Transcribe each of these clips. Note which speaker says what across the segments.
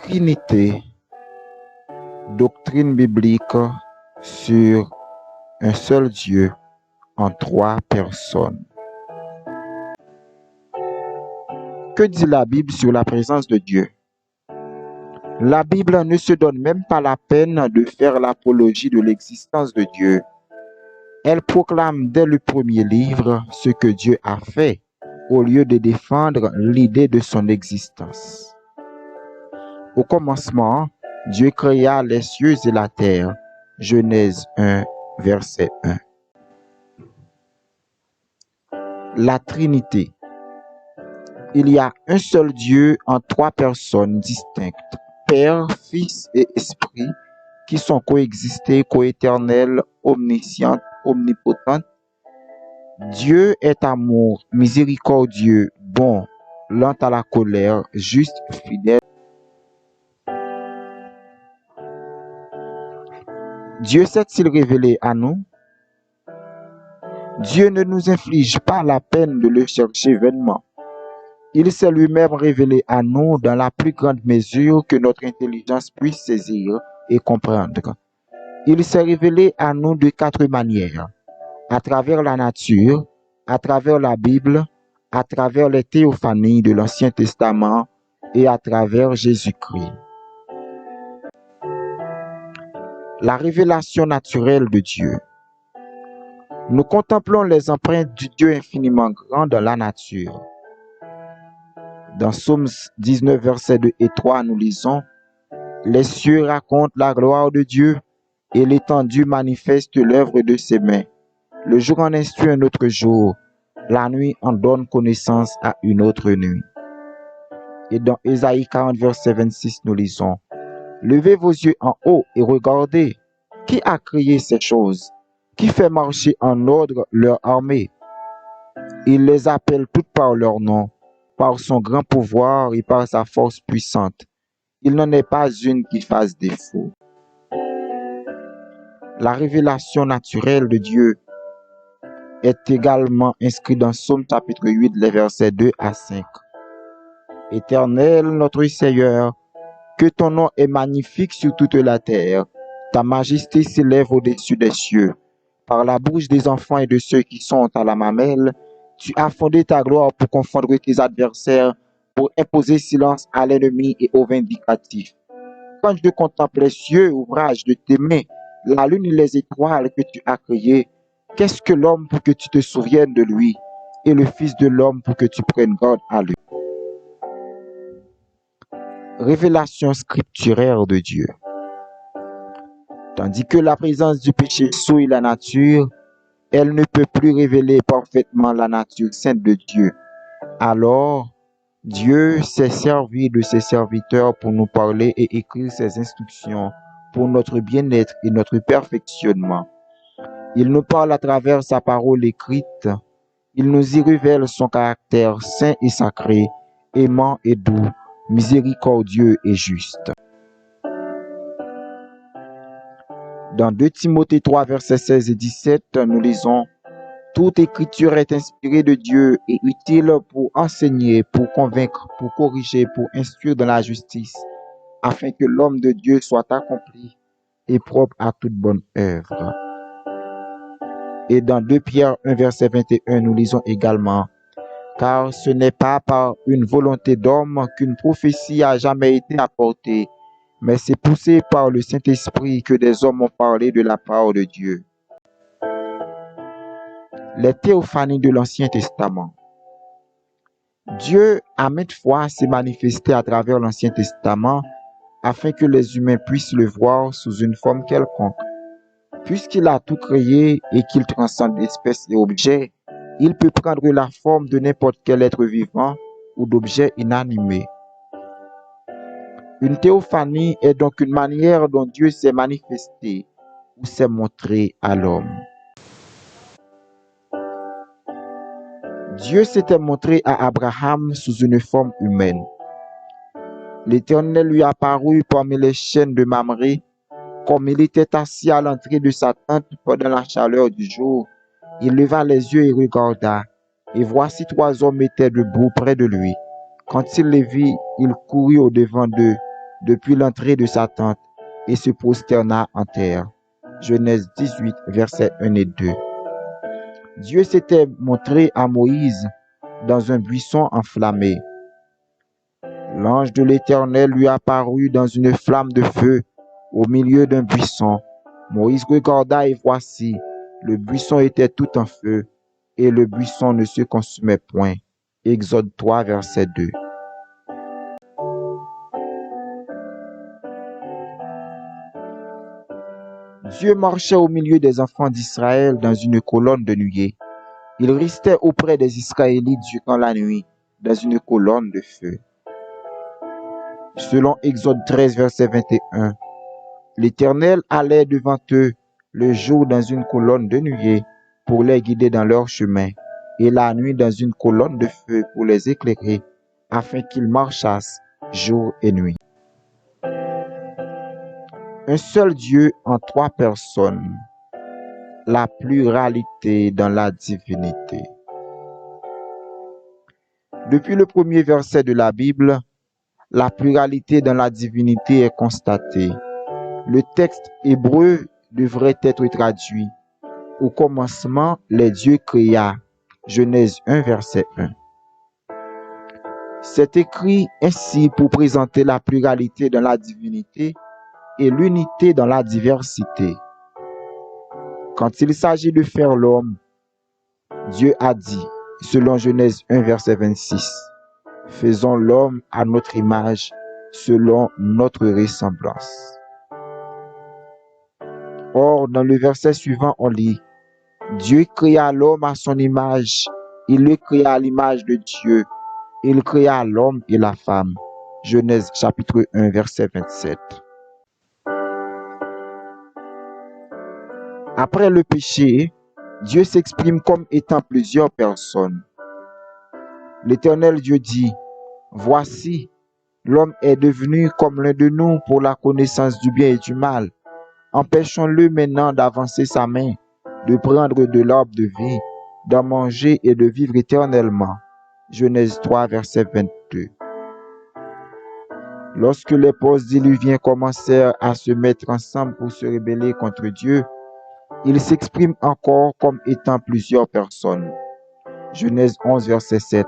Speaker 1: Trinité, doctrine biblique sur un seul Dieu en trois personnes. Que dit la Bible sur la présence de Dieu? La Bible ne se donne même pas la peine de faire l'apologie de l'existence de Dieu. Elle proclame dès le premier livre ce que Dieu a fait, au lieu de défendre l'idée de son existence. Au commencement, Dieu créa les cieux et la terre. Genèse 1, verset 1. La Trinité. Il y a un seul Dieu en trois personnes distinctes, Père, Fils et Esprit, qui sont coexistés, coéternels, omniscientes, omnipotentes. Dieu est amour, miséricordieux, bon, lent à la colère, juste, fidèle. Dieu s'est-il révélé à nous? Dieu ne nous inflige pas la peine de le chercher vainement. Il s'est lui-même révélé à nous dans la plus grande mesure que notre intelligence puisse saisir et comprendre. Il s'est révélé à nous de quatre manières: à travers la nature, à travers la Bible, à travers les théophanies de l'Ancien Testament et à travers Jésus-Christ. La révélation naturelle de Dieu. Nous contemplons les empreintes du Dieu infiniment grand dans la nature. Dans Psaume 19, versets 2 et 3, nous lisons: « Les cieux racontent la gloire de Dieu et l'étendue manifeste l'œuvre de ses mains. Le jour en instruit un autre jour, la nuit en donne connaissance à une autre nuit. » Et dans Ésaïe 40, verset 26, nous lisons: « Levez vos yeux en haut et regardez, qui a créé ces choses? Qui fait marcher en ordre leur armée? Il les appelle toutes par leur nom, par son grand pouvoir et par sa force puissante. Il n'en est pas une qui fasse défaut. » La révélation naturelle de Dieu est également inscrite dans Psaume chapitre 8, les versets 2 à 5. « Éternel, notre Seigneur, que ton nom est magnifique sur toute la terre. Ta majesté s'élève au-dessus des cieux. Par la bouche des enfants et de ceux qui sont à la mamelle, tu as fondé ta gloire pour confondre tes adversaires, pour imposer silence à l'ennemi et aux vindicatifs. Quand je contemple les cieux, ouvrage de tes mains, la lune et les étoiles que tu as créées, qu'est-ce que l'homme pour que tu te souviennes de lui, et le Fils de l'homme pour que tu prennes garde à lui? » Révélation scripturaire de Dieu. Tandis que la présence du péché souille la nature, elle ne peut plus révéler parfaitement la nature sainte de Dieu. Alors, Dieu s'est servi de ses serviteurs pour nous parler et écrire ses instructions pour notre bien-être et notre perfectionnement. Il nous parle à travers sa parole écrite. Il nous y révèle son caractère saint et sacré, aimant et doux, miséricordieux et juste. Dans 2 Timothée 3, versets 16 et 17, nous lisons: « Toute écriture est inspirée de Dieu et utile pour enseigner, pour convaincre, pour corriger, pour instruire dans la justice, afin que l'homme de Dieu soit accompli et propre à toute bonne œuvre. » Et dans 2 Pierre 1, verset 21, nous lisons également: « Car ce n'est pas par une volonté d'homme qu'une prophétie a jamais été apportée, mais c'est poussé par le Saint-Esprit que des hommes ont parlé de la part de Dieu. » Les théophanies de l'Ancien Testament. Dieu a maintes fois s'est manifesté à travers l'Ancien Testament afin que les humains puissent le voir sous une forme quelconque. Puisqu'il a tout créé et qu'il transcende espèces et objets, il peut prendre la forme de n'importe quel être vivant ou d'objet inanimé. Une théophanie est donc une manière dont Dieu s'est manifesté ou s'est montré à l'homme. Dieu s'était montré à Abraham sous une forme humaine. L'Éternel lui apparut parmi les chênes de Mamré, comme il était assis à l'entrée de sa tente pendant la chaleur du jour. Il leva les yeux et regarda, et voici 3 hommes étaient debout près de lui. Quand il les vit, il courut au-devant d'eux, depuis l'entrée de sa tente et se prosterna en terre. Genèse 18, versets 1 et 2. Dieu s'était montré à Moïse dans un buisson enflammé. L'ange de l'Éternel lui apparut dans une flamme de feu au milieu d'un buisson. Moïse regarda et voici, le buisson était tout en feu et le buisson ne se consumait point. Exode 3, verset 2. Dieu marchait au milieu des enfants d'Israël dans une colonne de nuée. Il restait auprès des Israélites durant la nuit dans une colonne de feu. Selon Exode 13, verset 21, l'Éternel allait devant eux le jour dans une colonne de nuée pour les guider dans leur chemin, et la nuit dans une colonne de feu pour les éclairer, afin qu'ils marchassent jour et nuit. Un seul Dieu en trois personnes, la pluralité dans la divinité. Depuis le premier verset de la Bible, la pluralité dans la divinité est constatée. Le texte hébreu devrait être traduit. Au commencement, les dieux créa. Genèse 1, verset 1. C'est écrit ainsi pour présenter la pluralité dans la divinité et l'unité dans la diversité. Quand il s'agit de faire l'homme, Dieu a dit, selon Genèse 1, verset 26, « Faisons l'homme à notre image, selon notre ressemblance. » Or, dans le verset suivant, on lit, « Dieu créa l'homme à son image, il le créa à l'image de Dieu, il créa l'homme et la femme. » Genèse chapitre 1, verset 27. Après le péché, Dieu s'exprime comme étant plusieurs personnes. L'Éternel Dieu dit, « Voici, l'homme est devenu comme l'un de nous pour la connaissance du bien et du mal. Empêchons-le maintenant d'avancer sa main, de prendre de l'arbre de vie, d'en manger et de vivre éternellement. » Genèse 3, verset 22. Lorsque les post-diluviens commencèrent à se mettre ensemble pour se rebeller contre Dieu, il s'exprime encore comme étant plusieurs personnes. Genèse 11, verset 7.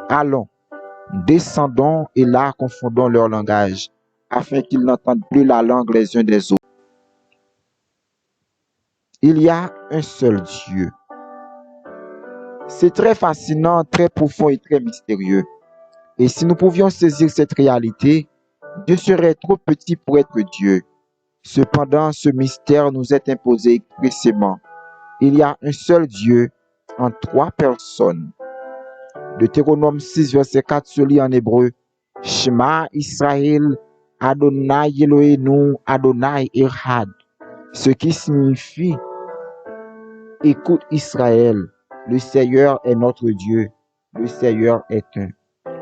Speaker 1: Allons, descendons et là confondons leur langage, afin qu'ils n'entendent plus la langue les uns des autres. Il y a un seul Dieu. C'est très fascinant, très profond et très mystérieux. Et si nous pouvions saisir cette réalité, Dieu serait trop petit pour être Dieu. Cependant, ce mystère nous est imposé expressément. Il y a un seul Dieu en trois personnes. Deutéronome 6, verset 4 se lit en hébreu. Shema Israël, Adonai Elohenu, Adonai Echad. Ce qui signifie, écoute Israël, le Seigneur est notre Dieu, le Seigneur est un.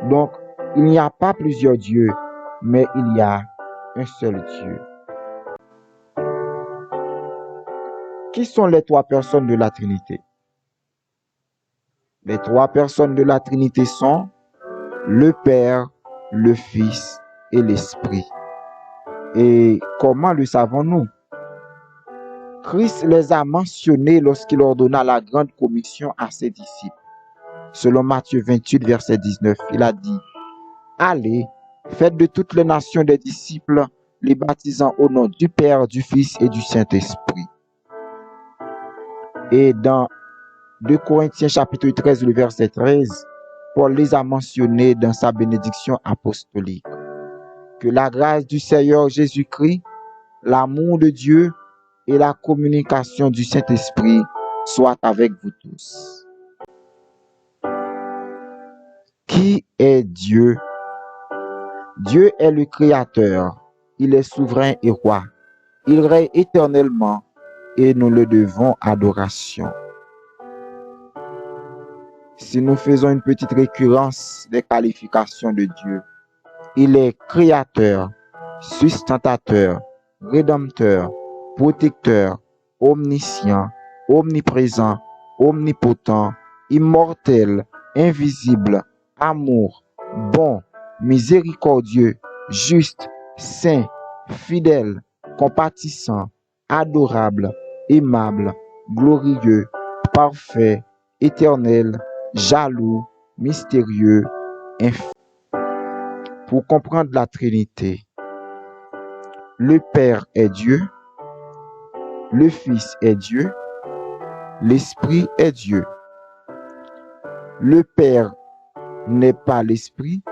Speaker 1: Donc, il n'y a pas plusieurs dieux, mais il y a un seul Dieu. Qui sont les trois personnes de la Trinité? Les trois personnes de la Trinité sont le Père, le Fils et l'Esprit. Et comment le savons-nous? Christ les a mentionnés lorsqu'il ordonna la grande commission à ses disciples. Selon Matthieu 28, verset 19, il a dit, « Allez, faites de toutes les nations des disciples, les baptisant au nom du Père, du Fils et du Saint-Esprit. » Et dans 2 Corinthiens chapitre 13, le verset 13, Paul les a mentionnés dans sa bénédiction apostolique. Que la grâce du Seigneur Jésus-Christ, l'amour de Dieu et la communication du Saint-Esprit soient avec vous tous. Qui est Dieu? Dieu est le Créateur, il est souverain et roi, il règne éternellement et nous le devons adoration. Si nous faisons une petite récurrence des qualifications de Dieu, il est créateur, sustentateur, rédempteur, protecteur, omniscient, omniprésent, omnipotent, immortel, invisible, amour, bon, miséricordieux, juste, saint, fidèle, compatissant, adorable, aimable, glorieux, parfait, éternel, jaloux, mystérieux, infini. Pour comprendre la Trinité, le Père est Dieu, le Fils est Dieu, l'Esprit est Dieu. Le Père n'est pas l'Esprit,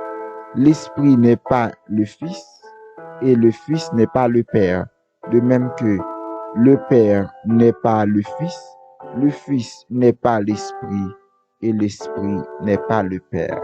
Speaker 1: l'Esprit n'est pas le Fils, et le Fils n'est pas le Père. De même que le Père n'est pas le Fils n'est pas l'Esprit, et l'Esprit n'est pas le Père.